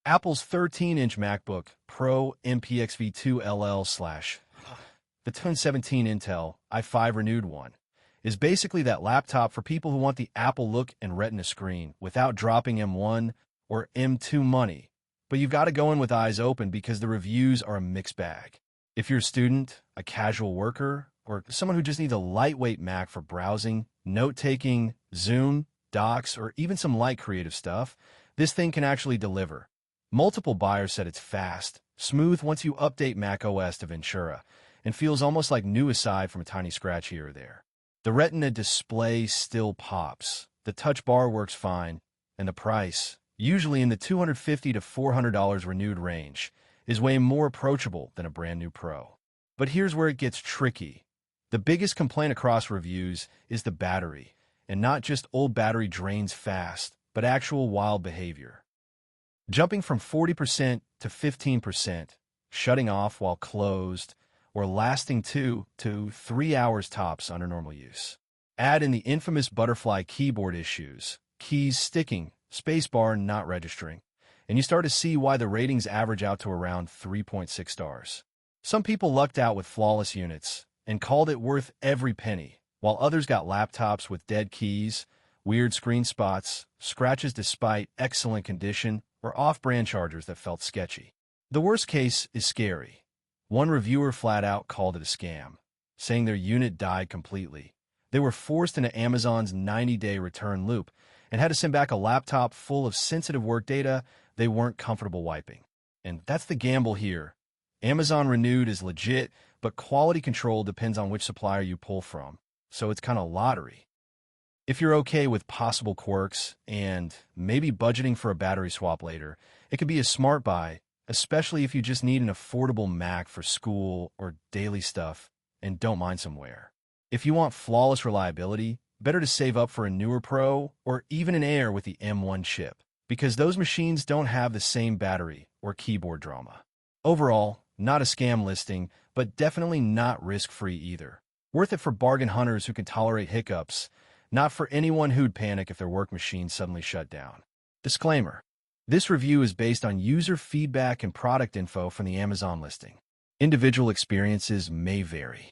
Apple's 13-inch MacBook Pro MPXV2 LL/ the 2017 Intel i5 renewed one is basically that laptop for people who want the Apple look and Retina screen without dropping M1 or M2 money. But you've got to go in with eyes open because the reviews are a mixed bag. If you're a student, a casual worker, or someone who just needs a lightweight Mac for browsing, note-taking, Zoom, docs, or even some light creative stuff, this thing can actually deliver. Multiple buyers said it's fast, smooth once you update macOS to Ventura, and feels almost like new aside from a tiny scratch here or there. The Retina display still pops, the touch bar works fine, and the price, usually in the $250 to $400 renewed range, is way more approachable than a brand new Pro. But here's where it gets tricky. The biggest complaint across reviews is the battery, and not just old battery drains fast, but actual wild behavior. Jumping from 40% to 15%, shutting off while closed, or lasting 2 to 3 hours tops under normal use. Add in the infamous butterfly keyboard issues, keys sticking, spacebar not registering, and you start to see why the ratings average out to around 3.6 stars. Some people lucked out with flawless units and called it worth every penny, while others got laptops with dead keys, weird screen spots, scratches despite excellent condition, or off-brand chargers that felt sketchy. The worst case is scary. One reviewer flat out called it a scam, saying their unit died completely. They were forced into Amazon's 90-day return loop and had to send back a laptop full of sensitive work data they weren't comfortable wiping. And that's the gamble here. Amazon Renewed is legit, but quality control depends on which supplier you pull from, so it's kind of lottery. If you're okay with possible quirks and maybe budgeting for a battery swap later, it could be a smart buy, especially if you just need an affordable Mac for school or daily stuff and don't mind some wear. If you want flawless reliability, better to save up for a newer Pro or even an Air with the M1 chip, because those machines don't have the same battery or keyboard drama. Overall, not a scam listing, but definitely not risk-free either. Worth it for bargain hunters who can tolerate hiccups, not for anyone who'd panic if their work machine suddenly shut down. Disclaimer: this review is based on user feedback and product info from the Amazon listing. Individual experiences may vary.